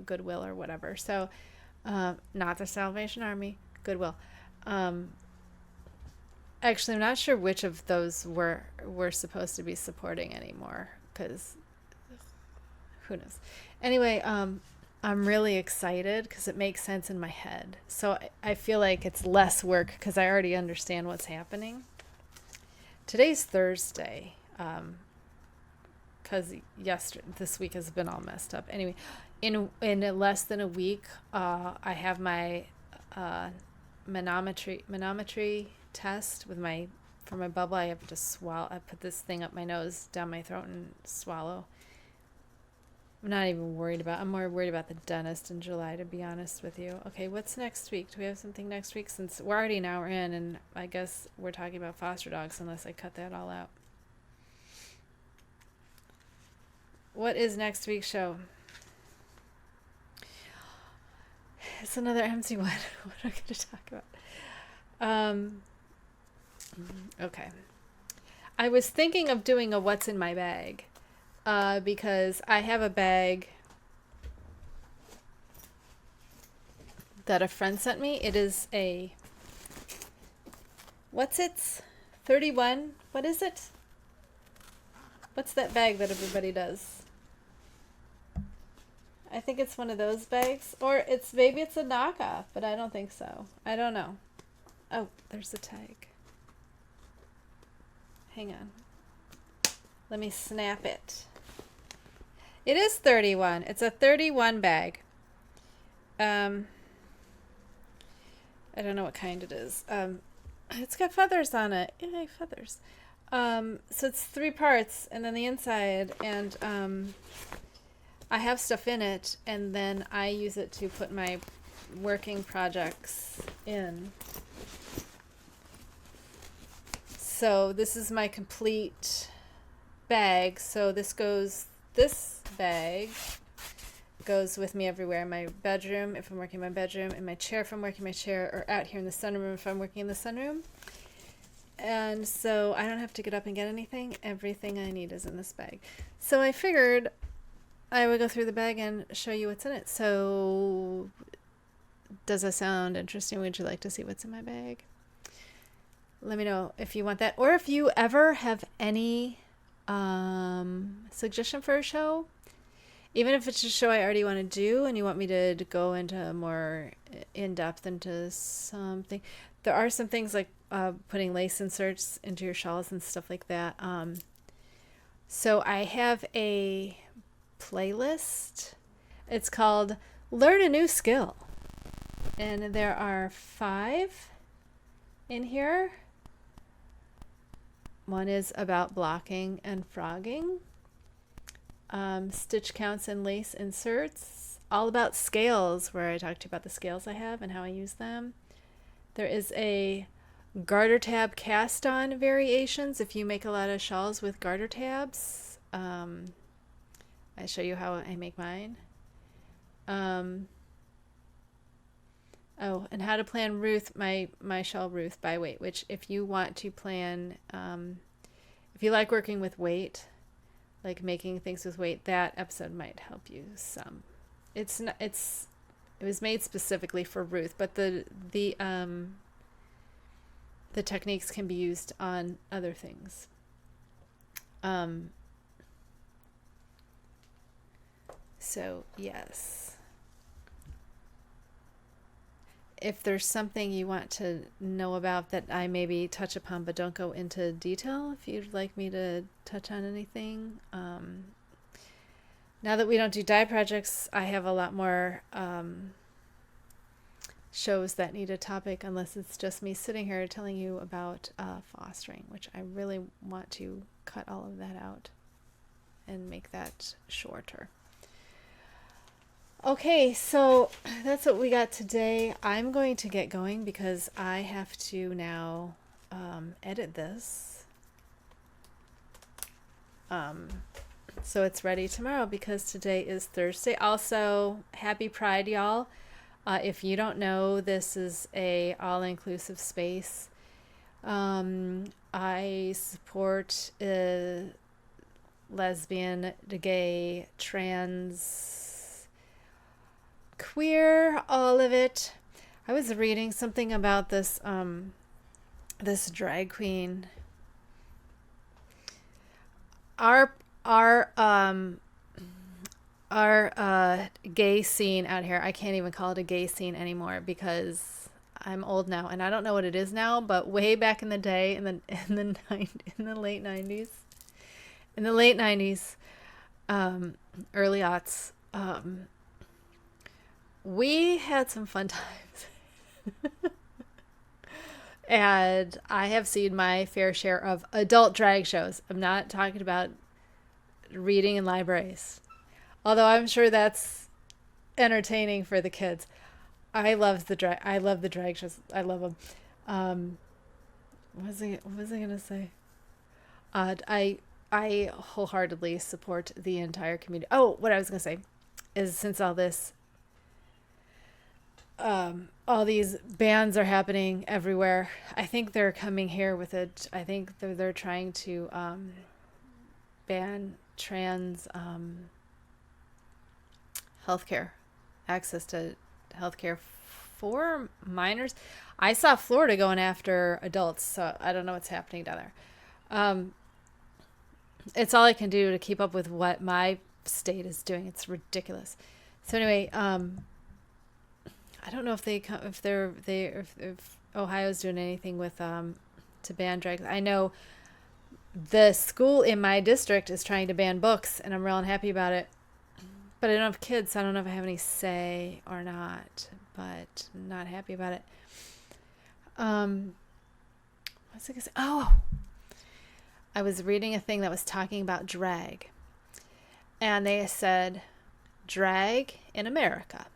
Goodwill or whatever. So not the Salvation Army, Goodwill. Actually, I'm not sure which of those we're supposed to be supporting anymore, because who knows. Anyway, I'm really excited because it makes sense in my head. So I feel like it's less work because I already understand what's happening. Today's Thursday, because this week has been all messed up. Anyway, in less than a week, I have my manometry test for my bubble. I have to swallow. I put this thing up my nose, down my throat, and swallow. I'm not even worried about. I'm more worried about the dentist in July, to be honest with you. Okay, what's next week? Do we have something next week? Since we're already an hour in, and I guess we're talking about foster dogs, unless I cut that all out. What is next week's show? It's another empty one. What am I going to talk about? Okay. I was thinking of doing a what's in my bag, because I have a bag that a friend sent me. It is a, what's it? 31. What is it? What's that bag that everybody does? I think it's one of those bags, or maybe it's a knockoff, but I don't think so. I don't know. Oh, there's the tag. Hang on. Let me snap it. It is 31. It's a 31 bag. I don't know what kind it is. It's got feathers on it. Yay, feathers. So it's 3 parts, and then the inside, and I have stuff in it, and then I use it to put my working projects in. So this is my complete bag. So this bag goes with me everywhere. In my bedroom, if I'm working in my bedroom, in my chair if I'm working in my chair, or out here in the sunroom if I'm working in the sunroom. And so I don't have to get up and get anything. Everything I need is in this bag. So I figured I would go through the bag and show you what's in it. So does that sound interesting? Would you like to see what's in my bag? Let me know if you want that, or if you ever have any suggestion for a show, even if it's a show I already want to do and you want me to go into more in-depth into something. There are some things like putting lace inserts into your shawls and stuff like that. So I have a playlist. It's called Learn a New Skill, and there are 5 in here. One is about blocking and frogging, stitch counts and lace inserts, all about scales, where I talk to you about the scales I have and how I use them. There is a garter tab cast on variations if you make a lot of shawls with garter tabs. I show you how I make mine. Oh, and how to plan Ruth, my shawl Ruth by weight, which if you want to plan, if you like working with weight, like making things with weight, that episode might help you some. It was made specifically for Ruth, but the techniques can be used on other things. So yes, if there's something you want to know about that I maybe touch upon but don't go into detail, if you'd like me to touch on anything. Now that we don't do dye projects, I have a lot more shows that need a topic, unless it's just me sitting here telling you about fostering, which I really want to cut all of that out and make that shorter. Okay, so that's what we got today. I'm going to get going because I have to now edit this. So it's ready tomorrow because today is Thursday. Also, happy Pride, y'all. If you don't know, this is a all-inclusive space. I support lesbian, gay, trans, queer, all of it. I was reading something about this this drag queen. Our gay scene out here, I can't even call it a gay scene anymore because I'm old now and I don't know what it is now, but way back in the day, in the late 90s, early aughts, we had some fun times. And I have seen my fair share of adult drag shows. I'm not talking about reading in libraries, although I'm sure that's entertaining for the kids. I love the drag shows. I love them. What was I gonna say? I wholeheartedly support the entire community. Oh, what I was gonna say is, since all this all these bans are happening everywhere. I think they're coming here with it. I think they're trying to ban trans healthcare, access to healthcare for minors. I saw Florida going after adults, so I don't know what's happening down there. It's all I can do to keep up with what my state is doing. It's ridiculous. So anyway, I don't know if if Ohio's doing anything with to ban drag. I know the school in my district is trying to ban books, and I'm real unhappy about it. But I don't have kids, so I don't know if I have any say or not. But I'm not happy about it. What's I gonna say? Oh, I was reading a thing that was talking about drag, and they said drag in America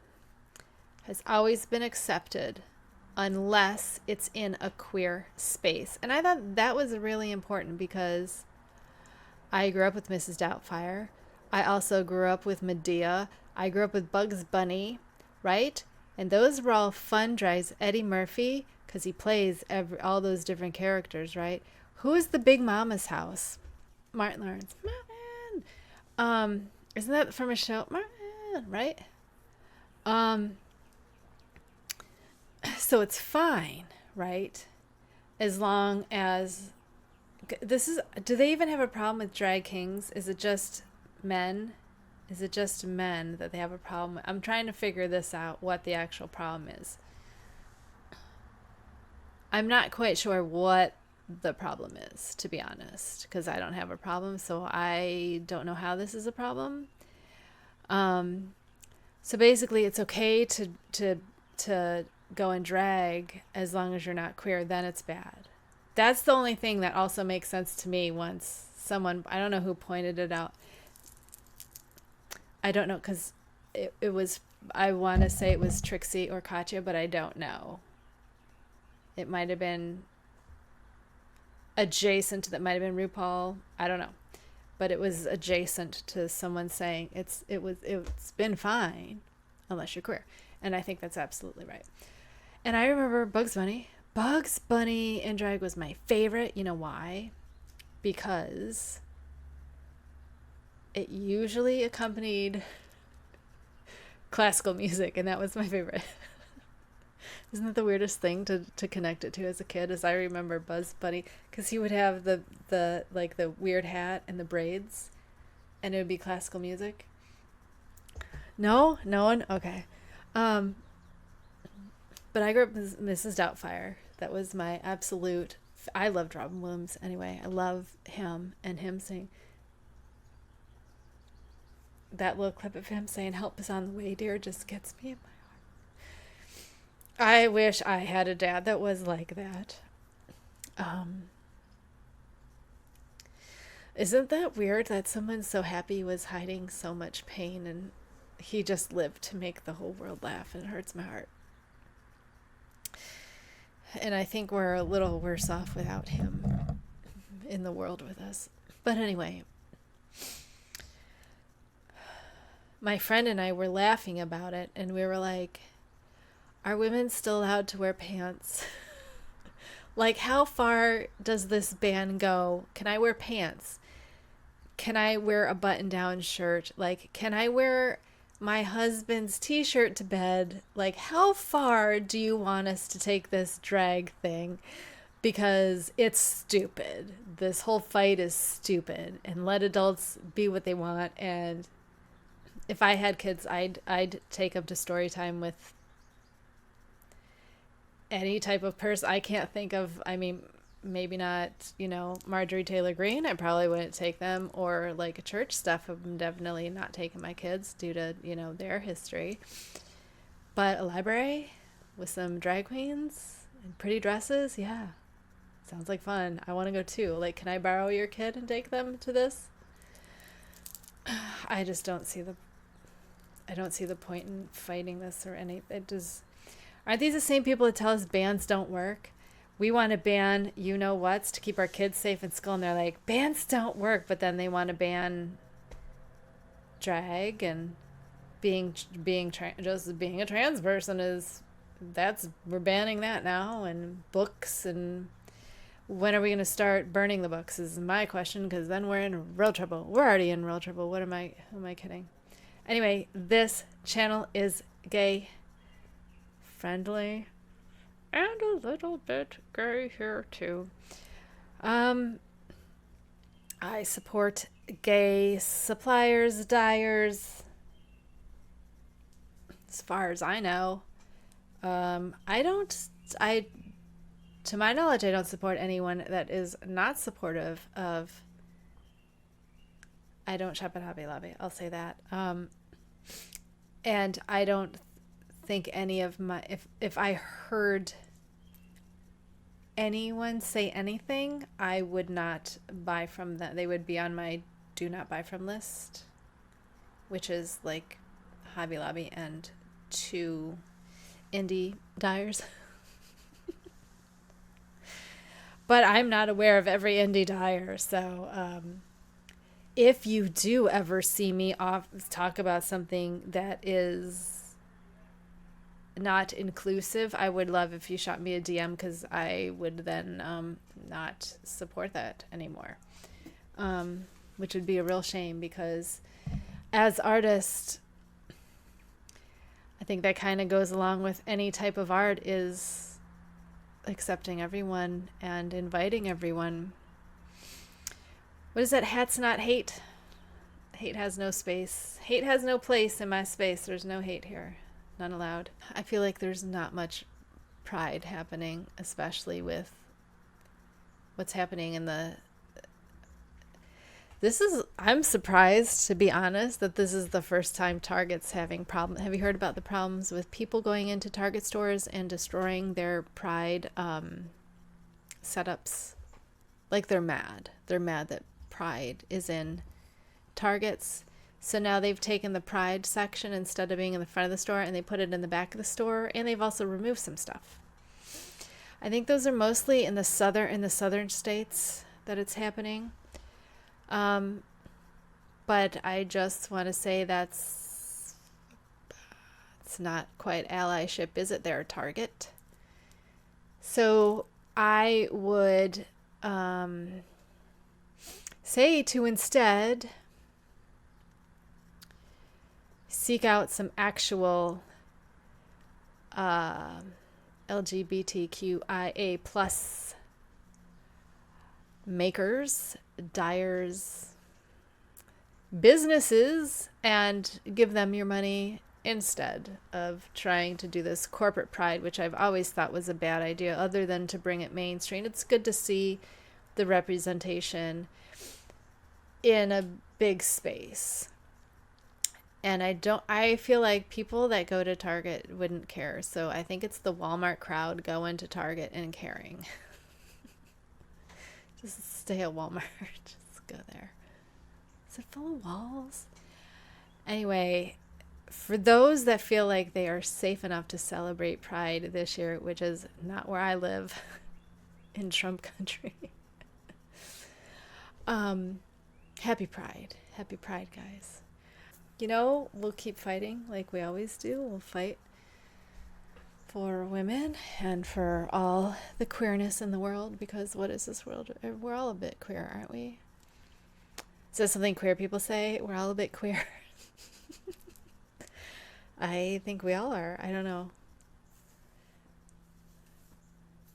has always been accepted unless it's in a queer space. And I thought that was really important because I grew up with Mrs. Doubtfire. I also grew up with Medea. I grew up with Bugs Bunny, right? And those were all fun drags. Eddie Murphy, because he plays all those different characters, right? Who is the Big Mama's house? Martin Lawrence. Martin. Isn't that from a show? Martin, right? So it's fine, right? As long as do they even have a problem with drag kings? Is it just men? Is it just men that they have a problem with? I'm trying to figure this out, what the actual problem is. I'm not quite sure what the problem is, to be honest, because I don't have a problem, so I don't know how this is a problem. So basically, it's okay to go and drag as long as you're not queer. Then it's bad. That's the only thing that also makes sense to me. Once someone, I don't know who pointed it out. I don't know, because it was, I want to say it was Trixie or Katya, but I don't know. It might have been adjacent to that, might have been RuPaul. I don't know. But it was adjacent to someone saying it's been fine unless you're queer. And I think that's absolutely right. And I remember Bugs Bunny. Bugs Bunny in drag was my favorite. You know why? Because it usually accompanied classical music, and that was my favorite. Isn't that the weirdest thing to connect it to as a kid? As I remember Bugs Bunny, because he would have the like the weird hat and the braids, and it would be classical music. No one. Okay. But I grew up with Mrs. Doubtfire. That was my absolute. I loved Robin Williams anyway. I love him and him saying that little clip of him saying "Help is on the way, dear" just gets me in my heart. I wish I had a dad that was like that. Isn't that weird that someone so happy was hiding so much pain and he just lived to make the whole world laugh, and it hurts my heart. And I think we're a little worse off without him in the world with us. But anyway, my friend and I were laughing about it, and we were like, are women still allowed to wear pants? Like, how far does this ban go? Can I wear pants? Can I wear a button-down shirt? Like, can I wear my husband's t-shirt to bed? Like, how far do you want us to take this drag thing? Because it's stupid. This whole fight is stupid, and let adults be what they want. And if I had kids, I'd take them to story time with any type of person. I can't think of, I mean, maybe not, Marjorie Taylor Greene. I probably wouldn't take them, or like a church stuff. I'm definitely not taking my kids due to, their history. But a library with some drag queens and pretty dresses, yeah, sounds like fun. I want to go too. Like, can I borrow your kid and take them to this? I just don't see the point in fighting this or any. Aren't these the same people that tell us bans don't work? We want to ban you-know-whats to keep our kids safe in school, and they're like, bans don't work, but then they want to ban drag, and being a trans person is we're banning that now, and books, and when are we going to start burning the books is my question, because then we're in real trouble. We're already in real trouble. Who am I kidding? Anyway, this channel is gay friendly and a little bit gay here too. I support gay suppliers, dyers, as far as I know. To my knowledge, I don't support anyone that is not supportive of. I don't shop at Hobby Lobby, I'll say that. And I don't think any of my, if I heard anyone say anything, I would not buy from them. They would be on my do not buy from list, which is like Hobby Lobby and 2 indie dyers. But I'm not aware of every indie dyer, so if you do ever see me talk about something that is not inclusive, I would love if you shot me a DM, because I would then not support that anymore, which would be a real shame, because as artists, I think that kind of goes along with any type of art, is accepting everyone and inviting everyone. What is that? Hats not hate. Hate has no space. Hate has no place in my space. There's no hate here. None allowed. I feel like there's not much pride happening, especially with what's happening in the... I'm surprised, to be honest, that this is the first time Target's having problems. Have you heard about the problems with people going into Target stores and destroying their Pride setups? Like, they're mad. They're mad that Pride is in Targets. So now they've taken the Pride section, instead of being in the front of the store, and they put it in the back of the store, and they've also removed some stuff. I think those are mostly in the southern states that it's happening. But I just want to say it's not quite allyship, is it there, Target? So I would say to instead seek out some actual LGBTQIA plus makers, dyers, businesses, and give them your money instead of trying to do this corporate pride, which I've always thought was a bad idea, other than to bring it mainstream. It's good to see the representation in a big space. And I feel like people that go to Target wouldn't care. So I think it's the Walmart crowd going to Target and caring. Just stay at Walmart. Just go there. Is it full of walls? Anyway, for those that feel like they are safe enough to celebrate Pride this year, which is not where I live, in Trump country. Happy Pride. Happy Pride, guys. You know, we'll keep fighting like we always do. We'll fight for women and for all the queerness in the world, because what is this world? We're all a bit queer, aren't we? Is that something queer people say? We're all a bit queer. I think we all are. I don't know.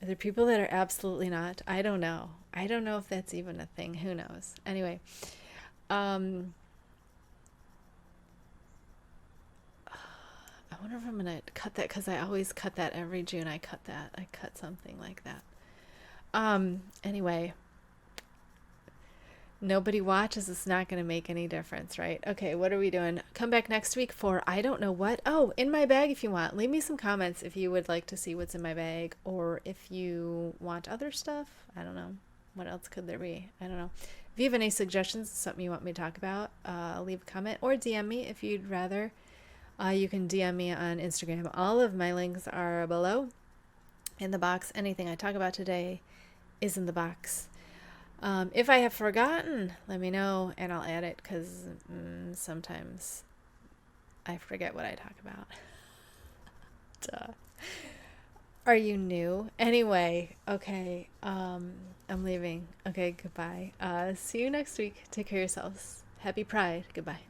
Are there people that are absolutely not? I don't know. I don't know if that's even a thing. Who knows? Anyway, I wonder if I'm going to cut that, because I always cut that every June. I cut something like that. Anyway, nobody watches. It's not going to make any difference, right? Okay, what are we doing? Come back next week for I don't know what. Oh, in my bag if you want. Leave me some comments if you would like to see what's in my bag, or if you want other stuff. I don't know. What else could there be? I don't know. If you have any suggestions, something you want me to talk about, leave a comment or DM me if you'd rather. You can DM me on Instagram. All of my links are below in the box. Anything I talk about today is in the box. If I have forgotten, let me know and I'll add it, because sometimes I forget what I talk about. Duh. Are you new? Anyway, okay. I'm leaving. Okay, goodbye. See you next week. Take care of yourselves. Happy Pride. Goodbye.